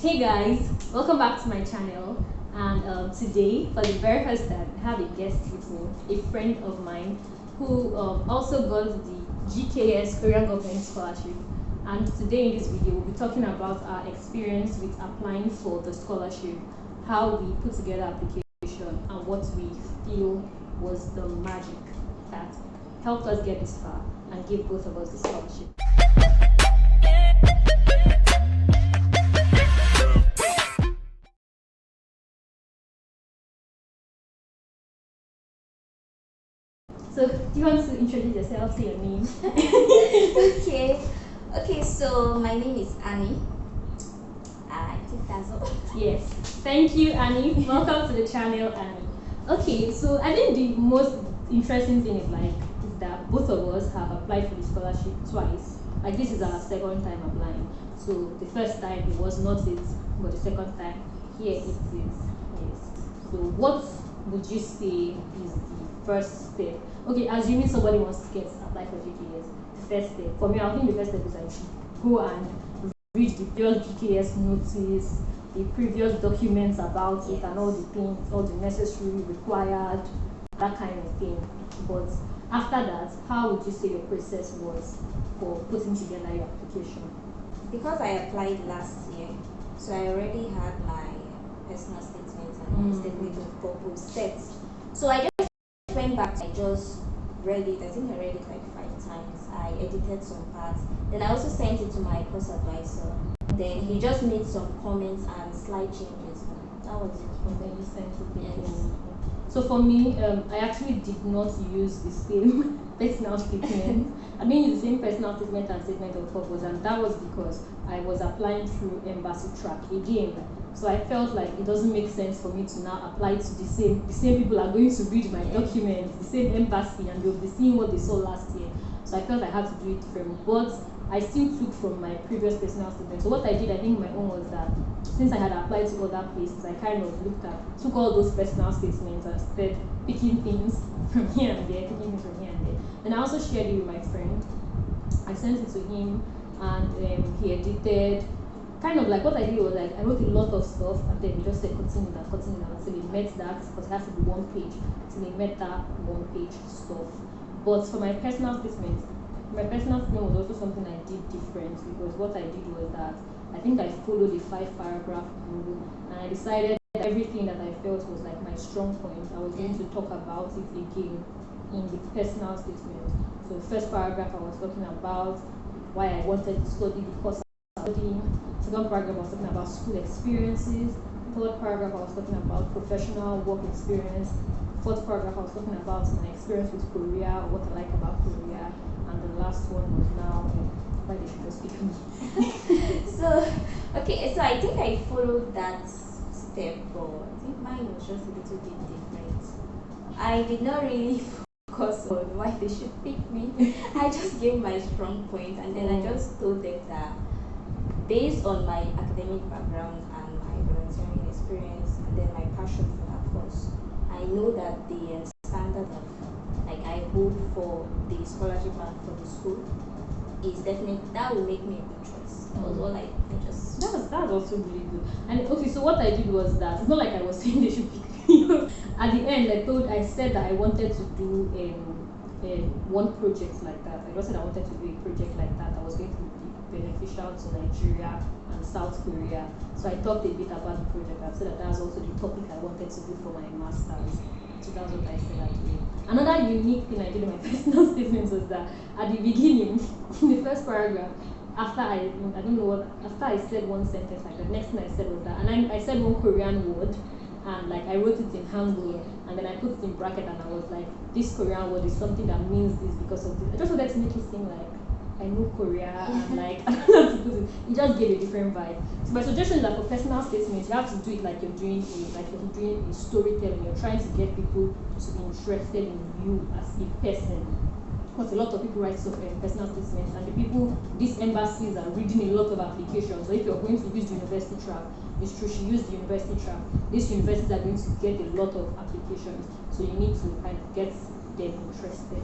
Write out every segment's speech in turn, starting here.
Hey guys, welcome back to my channel. And today, for the very first time, I have a guest with me, a friend of mine who also got the GKS Korean Government Scholarship. And today in this video, we'll be talking about our experience with applying for the scholarship, how we put together application, and what we feel was the magic that helped us get this far and give both of us the scholarship. So, do you want to introduce yourself, say your name? Okay, so my name is Annie. I think that's all. Yes, thank you, Annie. Welcome to the channel, Annie. Okay, so I think the most interesting thing is that both of us have applied for the scholarship twice. Like, this is our second time applying. So the first time it was not it, but the second time here it is. Yes. So what would you say is the first step? Okay, assuming somebody wants to apply for GKS, the first step for me, I think the first step is I should go and read the previous GKS notice, the previous documents about it, and all the things, all the necessary required, that kind of thing. But after that, how would you say your process was for putting together your application? Because I applied last year, so I already had my personal statement and statement of purpose set. So I just went back, I just read it. I think I read it like 5 times. I edited some parts. Then I also sent it to my course advisor. Then he just made some comments and slight changes. That was it. And then you sent it. Yes. So for me, I actually did not use the same personal statement. I didn't use the same personal statement and statement of purpose, and that was because I was applying through embassy track again. So I felt like it doesn't make sense for me to now apply to the same people are going to read my documents, the same embassy, and they'll be seeing what they saw last year. So I felt I had to do it differently. But I still took from my previous personal statement. So what I did, I think my own was that since I had applied to other places, I kind of took all those personal statements and started picking things from here and there, And I also shared it with my friend. I sent it to him, and he edited. Kind of like what I did was like I wrote a lot of stuff, and then we just said continue that until it met that, because it has to be 1 page, till it met that 1 page stuff. But for my personal statement was also something I did different, because what I did was that I think I followed a 5-paragraph rule, and I decided that everything that I felt was like my strong point, I was going to talk about it again in the personal statement. So the first paragraph I was talking about why I wanted to study the course I was studying. Second paragraph I was talking about school experiences. Third paragraph I was talking about professional work experience. Fourth paragraph I was talking about my experience with Korea, what I like about Korea. And the last one was now why they should just pick me. So I think I followed that step, but I think mine was just a little bit different. I did not really focus on why they should pick me. I just gave my strong point, and then I just told them that based on my academic background and my volunteering experience, and then my passion for that course, I know that the standard of I hope for the scholarship and for the school is definitely, that will make me a good choice. That was all I just. That's also really good. And okay, so what I did was that it's not like I was saying they should pick me. At the end, I said that I wanted to do one project like that. I just said I wanted to do a project like that that was going to be beneficial to Nigeria and South Korea. So I talked a bit about the project. I said that that's also the topic I wanted to do for my master's. So that's what I said at the end. Another unique thing I did in my personal statement was that at the beginning, in the first paragraph, after I said one sentence like that, the next thing I said was that, and I said one Korean word, and like I wrote it in Hangul, and then I put it in bracket, and I was like, this Korean word is something that means this because of this. I just wanted to make it seem like I know Korea, and like I don't know how to put it. It just gave a different vibe. So my suggestion is that for personal statements, you have to do it like you're doing a storytelling. You're trying to get people to be interested in you as a person. Because a lot of people write personal statements, and the people, these embassies are reading a lot of applications. So if you're going to use the university track, it's true, she used the university track. These universities are going to get a lot of applications, so you need to kind of get them interested.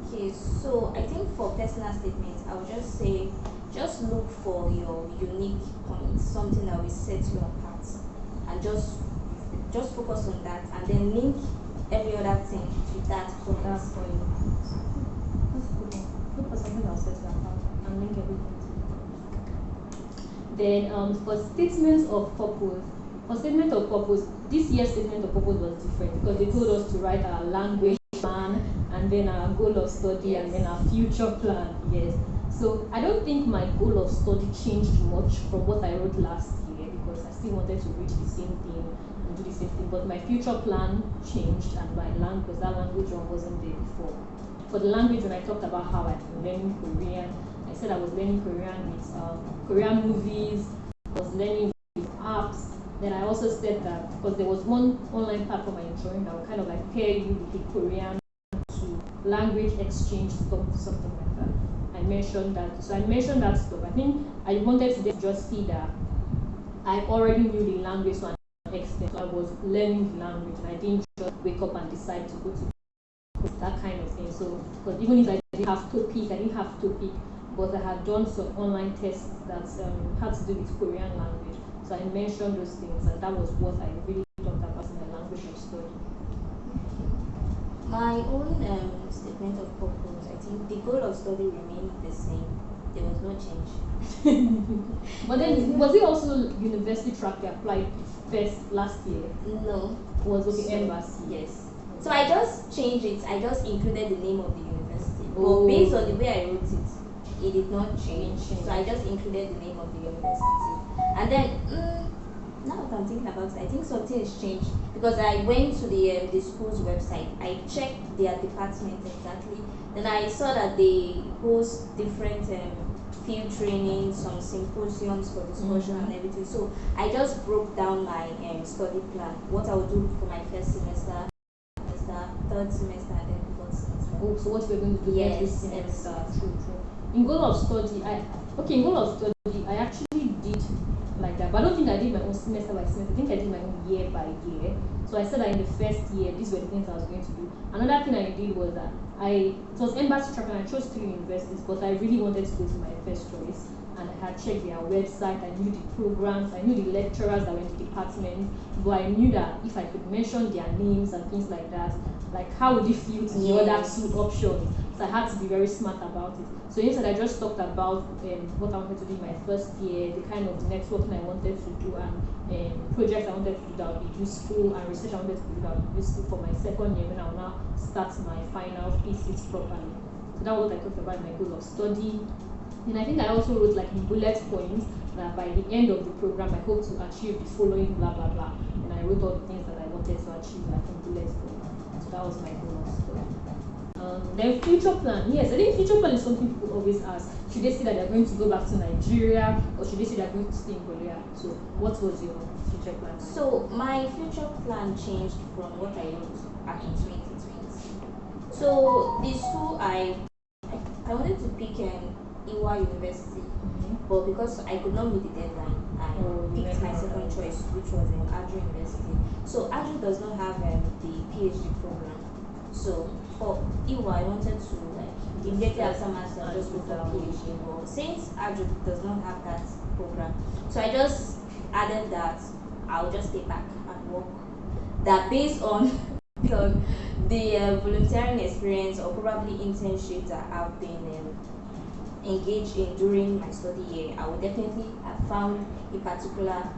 Okay, so I think for personal statements, I would just say just look for your unique points, something that will set you apart, and just focus on that, and then link every other thing to that point. That's point. That's good. Look for something that will set you apart and link everything to it. Then for statements of purpose. For statement of purpose, this year's statement of purpose was different because they told us to write our language plan and then our goal of study and then our future plan. Yes. So I don't think my goal of study changed much from what I wrote last year because I still wanted to reach the same thing and do the same thing. But my future plan changed, and my language, that language one wasn't there before. For the language, when I talked about how I've been learning Korean, I said I was learning Korean with Korean movies, I was learning with apps. Then I also said that because there was one online platform I joined that would kind of like pair you with the Korean to language exchange stuff, something like that. I mentioned that. So I mentioned that stuff. I think I wanted to just see that I already knew the language to an extent. So I was learning the language and I didn't just wake up and decide to go to that kind of thing. So because even if I didn't have topic, but I had done some online tests that had to do with Korean language. So I mentioned those things, and that was what I really talked about in my language of study. My own statement of purpose, I think the goal of study remained the same. There was no change. But then, was it also university track you applied first last year? No. Was embassy? Yes. So I just changed it. I just included the name of the university. But based on the way I wrote it, it did not change. So I just included the name of the university. And then, now that I'm thinking about it, I think something has changed because I went to the school's website. I checked their department exactly. Then I saw that they host different field trainings, some symposiums for discussion and everything. So I just broke down my study plan, what I would do for my first semester, third semester, and then fourth semester. Oh, so what we're going to do next semester? True. In goal of study, I actually did like that, but I don't think I did my own semester by semester. I think I did my own year by year. So I said that in the first year, these were the things I was going to do. Another thing I did was that it was embassy track and I chose 3 universities, but I really wanted to go to my first choice. And I had checked their website, I knew the programs, I knew the lecturers that went to the department, but I knew that if I could mention their names and things like that, like how would it feel to the other 2 options? So I had to be very smart about it. So instead I just talked about what I wanted to do in my first year, the kind of networking I wanted to do, and projects I wanted to do that would be useful, and research I wanted to do that would be useful for my second year when I will now start my final thesis properly. So that was what I talked about in my goal of study. And I think I also wrote like in bullet points that by the end of the program I hope to achieve the following blah blah blah. And I wrote all the things that I wanted to achieve like in bullet points. So that was my goal of study. Then future plan. Yes, I think future plan is something people always ask. Should they say that they're going to go back to Nigeria, or should they say they're going to stay in Korea? So what was your future plan? So my future plan changed from what I wrote back in 2020. So the school I wanted to pick Iwa University, but because I could not meet the deadline, I picked my second choice, which was Adjo University. So Adjo does not have the PhD program. So for Iwa, I wanted to immediately after master just go for PhD. But since Adjo does not have that program, so I just added that I'll just stay back and work. That based on the volunteering experience or probably internships that I've been engaged in during my study year, I would definitely have found a particular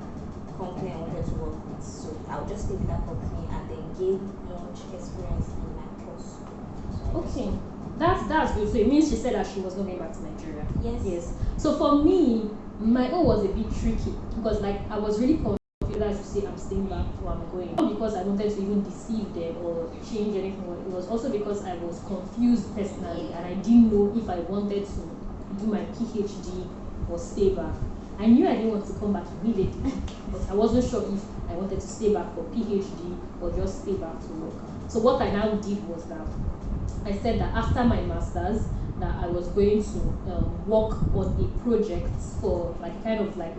company I wanted to work with. So I'll just take that company and then gain much experience in my course. Okay, that's good. So it means she said that she was not going back to Nigeria. Yes. So for me, my own was a bit tricky because like I was really confused whether to say I'm staying back or I'm going. Not because I wanted to even deceive them or change anything. It was also because I was confused personally and I didn't know if I wanted to do my PhD or stay back. I knew I didn't want to come back immediately, but I wasn't sure if I wanted to stay back for PhD or just stay back to work. So what I now did was that I said that after my master's, that I was going to work on a project for like kind of like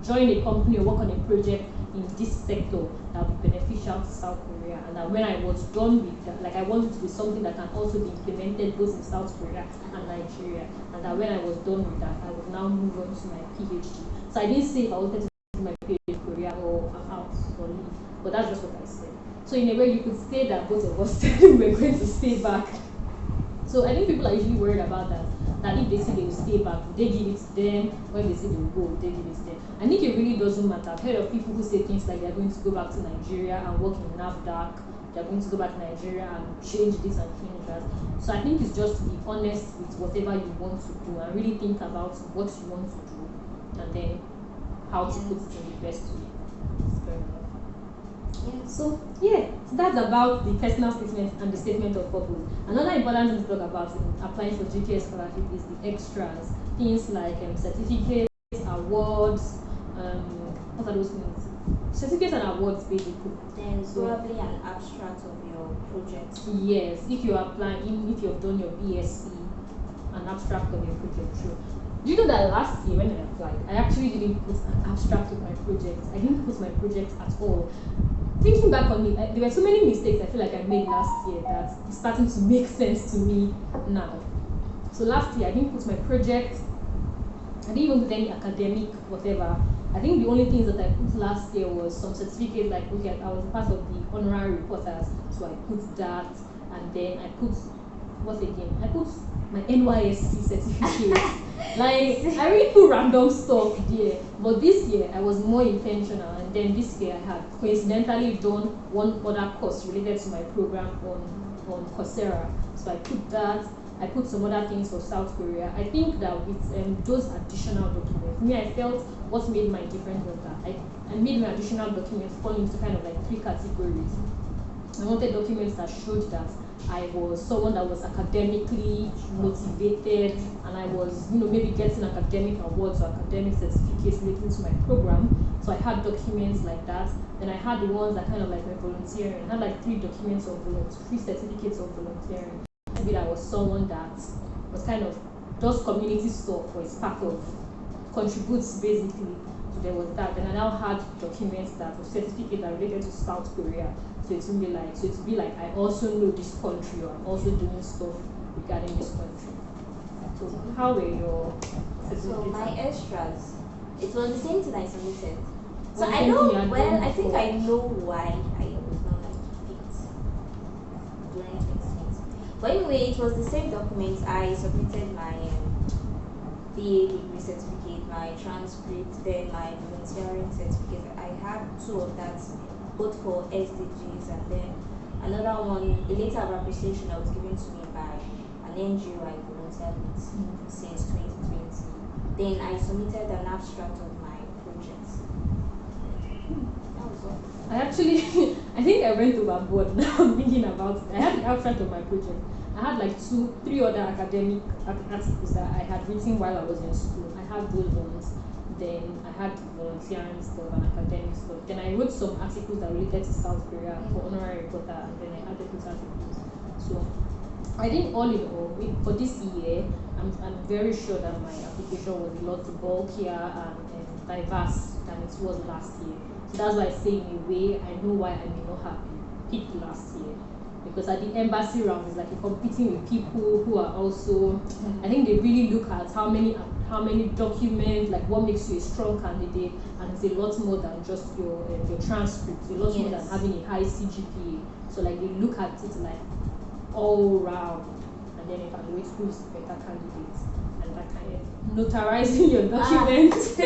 join a company or work on a project in this sector that will be beneficial to South Korea, and that when I was done with that, like I wanted to be something that can also be implemented both in South Korea and Nigeria, and that when I was done with that, I would now move on to my PhD. So I didn't say if I wanted to do my PhD in Korea or I'm out or leave, but that's just what I said. So in a way, you could say that both of us said we were going to stay back. So I think people are usually worried about that. That if they say they will stay back, they give it to them. When they say they will go, they give it to them. I think it really doesn't matter. I've heard of people who say things like they're going to go back to Nigeria and work in NAFDAC. They're going to go back to Nigeria and change this and change that. So I think it's just to be honest with whatever you want to do and really think about what you want to do and then how to put it in the best way. Fair enough. Yeah. So that's about the personal statement and the statement of purpose. Another important thing to talk about in applying for GKS scholarship is the extras, things like certificates, awards, what are those things? Certificates and awards basically. Then probably an abstract of your project. Yes, if you're applying, if you've done your BSc, an abstract of your project. True. Do you know that last year when I applied, I actually didn't put an abstract of my project. I didn't put my project at all. Thinking back on it, there were so many mistakes I feel like I made last year that it's starting to make sense to me now. So last year I didn't put my project, I didn't even put any academic whatever. I think the only things that I put last year was some certificate, like okay, I was part of the honorary reporters, so I put that, and then I put what again? I put my NYSC certificate. Like I really put random stuff there, but this year I was more intentional, and then this year I had coincidentally done one other course related to my program on Coursera, so I put that. I put some other things for South Korea. I think that with those additional documents, me, I felt what made my difference was that I made my additional documents fall into kind of like 3 categories. I wanted documents that showed that I was someone that was academically motivated, and I was, maybe getting academic awards or academic certificates relating to my program. So I had documents like that. Then I had the ones that kind of like my volunteering. I had like 3 documents of 3 certificates of volunteering. Maybe I was someone that was kind of does community stuff or is part of, contributes basically. So there was that. Then I now had documents that were certificates that related to South Korea. So it would be like I also know this country, or I'm also doing stuff regarding this country. So how were your certificates? So my extras, it was the same thing I submitted. So Well, I think I know why I was not picked. Do anything sense? But anyway, it was the same documents. I submitted my BA degree certificate, my transcript, then my volunteering certificate. I had 2 of that, both for SDGs, and then another one, a letter of appreciation that was given to me by an NGO I volunteered with since 2020. Then I submitted an abstract of my project. That was all. I think I went overboard now. I'm thinking about it. I had the abstract of my project. I had like 3 other academic articles that I had written while I was in school. I had those ones. Then I had volunteering stuff and academic stuff. Then I wrote some articles that related to South Korea for honorary reporter, and then I added those articles. So I think all in all, for this year, I'm very sure that my application was a lot bulkier and diverse than it was last year. So that's why I say in a way, I know why I may not have been picked last year. Because at the embassy round, it's like you're competing with people who are also, I think they really look at how many documents, like what makes you a strong candidate, and it's a lot more than just your transcript. It's a lot more than having a high CGPA. So like they look at it like all round, and then evaluate who's the better candidate, and that kind of notarizing your documents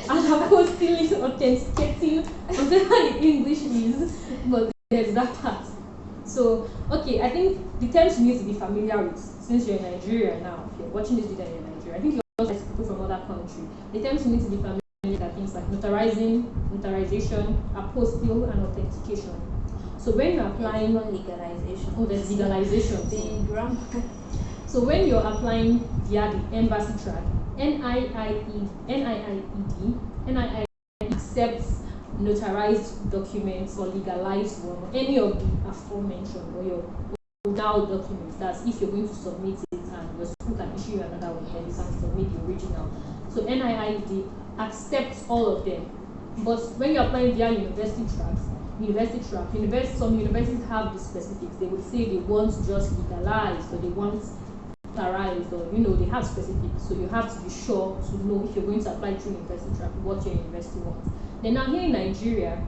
and apostilling, authenticating, whatever the English is, but there's that part. So, okay, I think the terms you need to be familiar with, since you're in Nigeria now, if you're watching this video and you're in Nigeria, I think you're also people from other countries. The terms you need to be familiar with are things like notarization, apostille, and authentication. So when you're applying... legalization. Oh, there's legalization. The grammar. So when you're applying via the embassy track, NIIED accepts notarized documents or legalized one, or any of the aforementioned, or your now documents. That's if you're going to submit it and your school can issue you another one, then you can submit the original. So NIIED accepts all of them. But when you're applying via some universities have the specifics. They would say they want just legalized, or they want authorized, or they have specifics. So you have to be sure to know if you're going to apply through university track what your university wants. Then now here in Nigeria,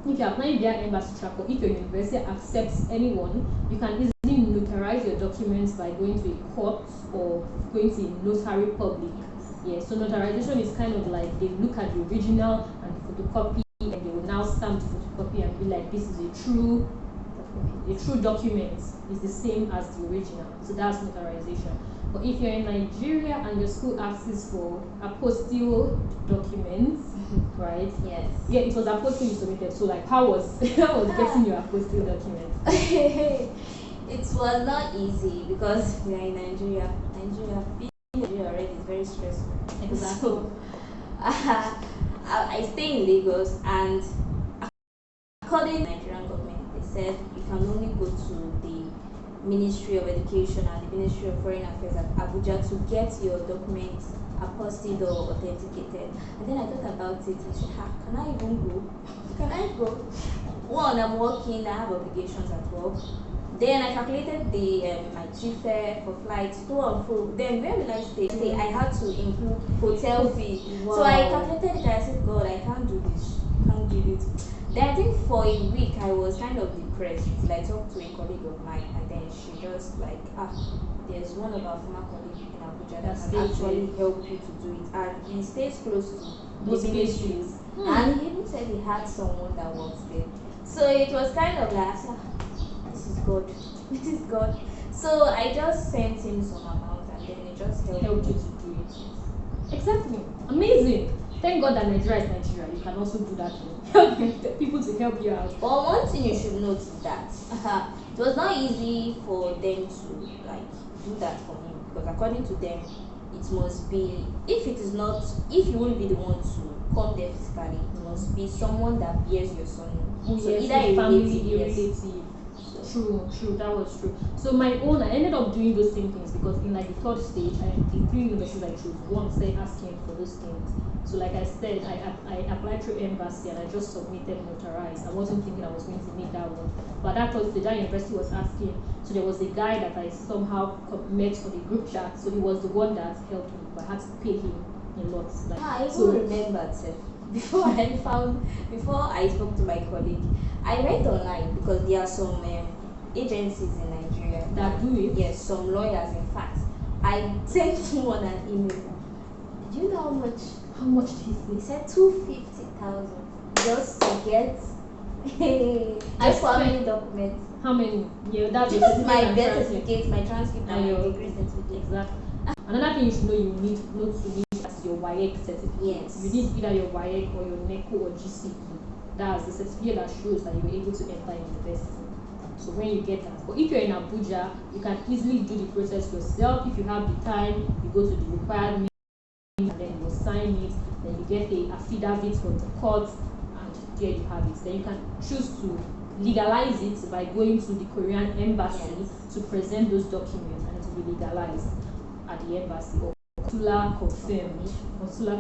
if you're applying via embassy track, or if your university accepts anyone, you can easily notarize your documents by going to a court or going to a notary public. Yeah, so notarization is kind of like they look at the original and the photocopy, and they will now stamp the photocopy and be like, this is a true document, is the same as the original. So that's notarization. But if you're in Nigeria and your school asks for apostille documents, right? Yes. Yeah, it was apostille you submitted. So like, how was getting your apostille documents? It was not easy because we are in Nigeria. Being in Nigeria already is very stressful. Exactly. So, I stay in Lagos, and according to the Nigerian government, they said you can only go to the Ministry of Education and the Ministry of Foreign Affairs at Abuja to get your documents apostilled or authenticated. And then I thought about it and said, can I even go? Can I go? One, I'm working, I have obligations at work. Then I calculated my trip fare for flights to and fro. Then where will I stay? I had to include hotel fee. Wow. So I calculated it and I said, God, I can't do this. Can't do it. Then I think for a week I was kind of depressed till I talked to a colleague of mine, and then she just like, there's one of our former colleagues in Abuja that can actually help you to do it, and he stays close to Those the ministries. And he even said he had someone that works there. So it was kind of like, this is God. This is God. So I just sent him some amount, and then it just helped you to do it. Exactly. Amazing. Thank God that Nigeria is Nigeria. You can also do that thing. Help people to help you out. But one thing you should note is that it was not easy for them to do that for me, because according to them, it must be, if you won't be the one to come there physically, it must be someone that bears your son. So either a family, a relative. True, that was true. So I ended up doing those same things, because in like the third stage, the 3 universities I chose, one started asking for those things. So like I said, I applied through embassy and I just submitted notarized. I wasn't thinking I was going to need that one. But that was the that university was asking. So there was a guy that I somehow met for the group chat. So he was the one that helped me, but I had to pay him a lot. I even remembered before I spoke to my colleague, I went online because there are some agencies in Nigeria that do it. Yes, some lawyers. In fact, I sent someone an email. Do you know how much he said? 250,000 just to get just for how many documents? How many? Yeah, that's just my birth certificate, my transcript, and my degree certificate. Exactly. Another thing you should know, you need your WAEC certificate. Yes. You need either your WAEC or your NECO or GCE. That's the certificate that shows that you were able to enter university. So when you get that, but if you're in Abuja, you can easily do the process yourself. If you have the time, you go to the required meeting and then you sign it. Then you get the affidavit from the court, and there you have it. Then you can choose to legalize it by going to the Korean embassy to present those documents, and to be legalized at the embassy, or consular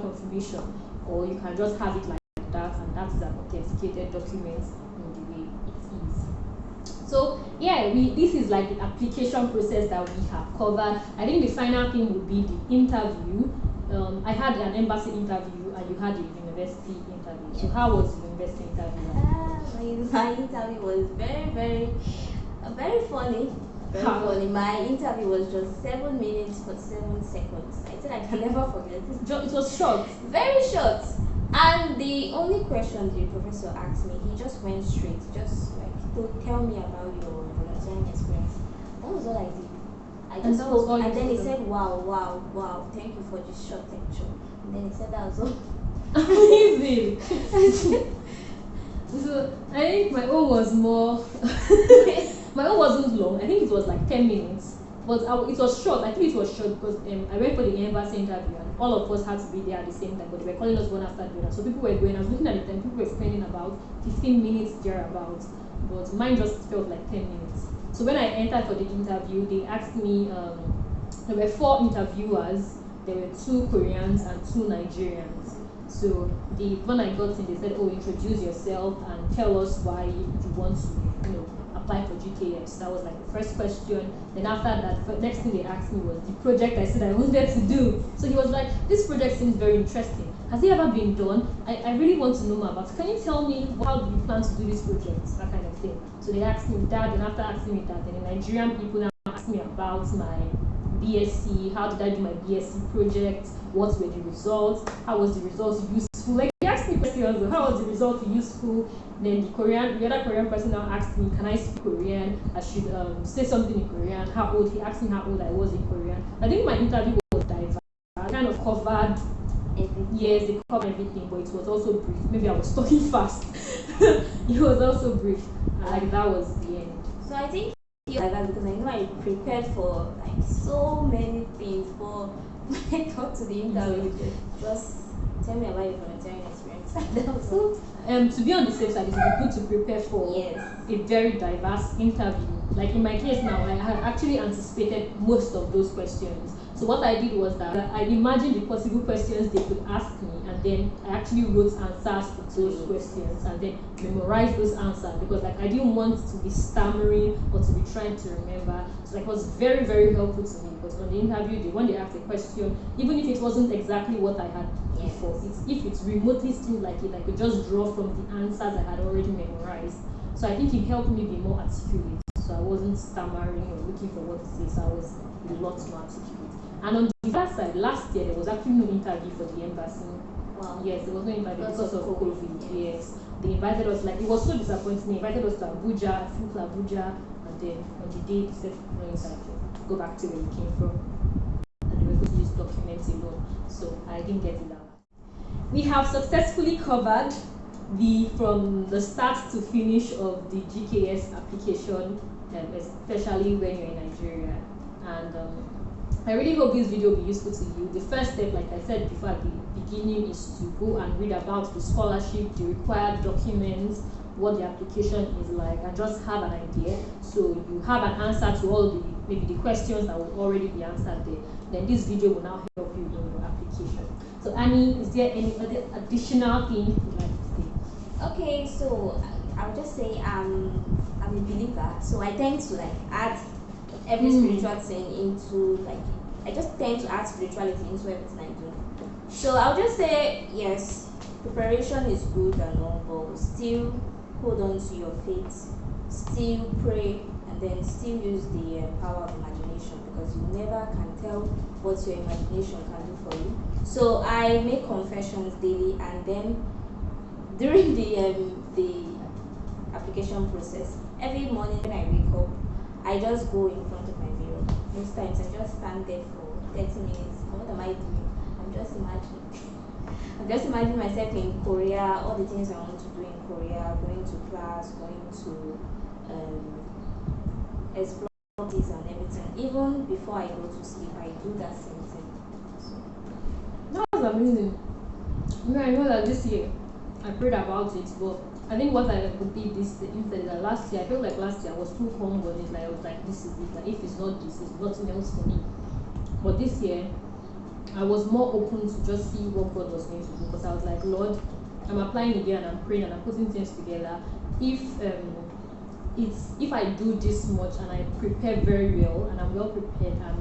confirmation, or you can just have it like that, and that is an authenticated document in the way it is. So yeah, this is like the application process that we have covered. I think the final thing would be the interview. I had an embassy interview and you had a university interview. So how was the university interview? My interview was very funny. Funny. My interview was just 7 minutes 47 seconds. I think I can never forget it. It was short. Very short. And the only question the professor asked me, he just went straight, just like, to tell me about your volunteering experience. That was all I did. I just spoke, and then he said, wow, thank you for this short lecture. And then he said that was all. Amazing. So I think my own was more. My own wasn't long. I think it was like 10 minutes, but it was short. I think it was short because I went for the embassy interview, and all of us had to be there at the same time, but they were calling us one after the other. So people were going. I was looking at the time. People were spending about 15 minutes thereabouts, but mine just felt like 10 minutes. So when I entered for the interview, they asked me. There were 4 interviewers. There were 2 Koreans and 2 Nigerians. So when I got in, they said, "Oh, introduce yourself and tell us why you want to, apply for GKS." That was like the first question. Then after that, the next thing they asked me was the project I said I wanted to do. So he was like, "This project seems very interesting. Has it ever been done? I really want to know more about it. Can you tell me how do you plan to do this project?" That kind of thing. So they asked me that, and after asking me that, then the Nigerian people now asked me about my BSc, how did I do my BSc project, what were the results, how was the results useful, like they asked me questions, how was the result useful. Then the other Korean person now asked me, can I speak Korean, I should say something in Korean, how old, he asked me how old I was in Korean. I think my interview was diverse, I kind of covered everything. Yes, they covered everything, but it was also brief. Maybe I was talking fast. It was also brief, and like that was the end. So I think like that, because I know I prepared for like so many things, but when I got to the interview, just tell me about your volunteering experience. So, to be on the safe side, it would be good to prepare for a very diverse interview. Like in my case now, I had actually anticipated most of those questions. So what I did was that I imagined the possible questions they could ask me, and then I actually wrote answers to those questions and then memorized those answers, because like I didn't want to be stammering or to be trying to remember. So like, it was very, very helpful to me, because on the interview, when they asked a question, even if it wasn't exactly what I had before, if it remotely seemed like it, I could just draw from the answers I had already memorized. So I think it helped me be more articulate. So I wasn't stammering or looking for what to say, so I was a lot more articulate. And on the other side, last year there was actually no interview for the embassy. Wow. Yes, there was no interview because of COVID. Yes. They invited us, like it was so disappointing. They invited us to Abuja, I flew to Abuja, and then on the day they said no interview. Go back to where you came from. And they were going to use documents alone. So I didn't get it that much. We have successfully covered from the start to finish of the GKS application, especially when you're in Nigeria. And I really hope this video will be useful to you. The first step, like I said before at the beginning, is to go and read about the scholarship, the required documents, what the application is like, and just have an idea. So you have an answer to all maybe the questions that will already be answered there. Then this video will now help you in your application. So Annie, is there any other additional thing you'd like to say? Okay, so I'll just say I'm a believer, so I tend to like add every spiritual thing into, like, I just tend to add spirituality into everything I do. So I'll just say yes, preparation is good and all, but still hold on to your faith, still pray, and then still use the power of imagination, because you never can tell what your imagination can do for you. So I make confessions daily, and then during the application process, every morning when I wake up, I just go in front of my mirror. Most times I just stand there for 30 minutes. What am I doing? I'm just imagining myself in Korea, all the things I want to do in Korea, going to class, going to explore this and everything. Even before I go to sleep, I do that same thing. So. That was amazing. I know that this year I prayed about it, but I think what I would be this instead is that last year, I felt like last year I was too hung on it. Like I was like, this is it. Like if it's not this, it's nothing else for me. But this year, I was more open to just see what God was going to do, because I was like, Lord, I'm applying again and I'm praying and I'm putting things together. If I do this much and I prepare very well and I'm well prepared and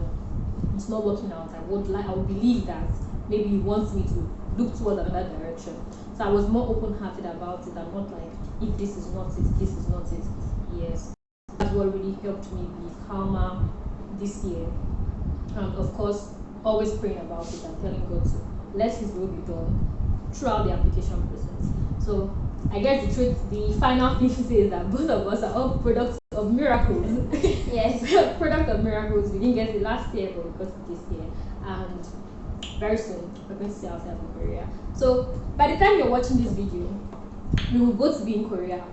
it's not working out, I would believe that maybe He wants me to look towards another direction. So I was more open-hearted about it. I'm not like, if this is not it, this is not it. Yes, that's what really helped me be calmer this year. And of course, always praying about it and telling God to let His will be done throughout the application process. So I guess the final thing to say is that both of us are all products of miracles. Yes, product of miracles. We didn't get it last year, but we got it this year. And very soon we're going to see ourselves in Korea. So by the time you're watching this video, we will both be in Korea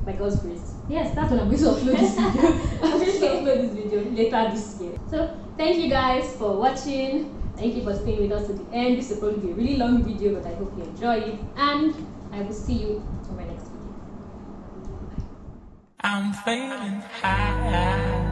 by God's grace. Yes, that's when I'm going to upload this video. I'm going to upload this video later this year. So thank you guys for watching. Thank you for staying with us to the end. This will probably be a really long video, but I hope you enjoy it, and I will see you in my next video. I'm feeling high.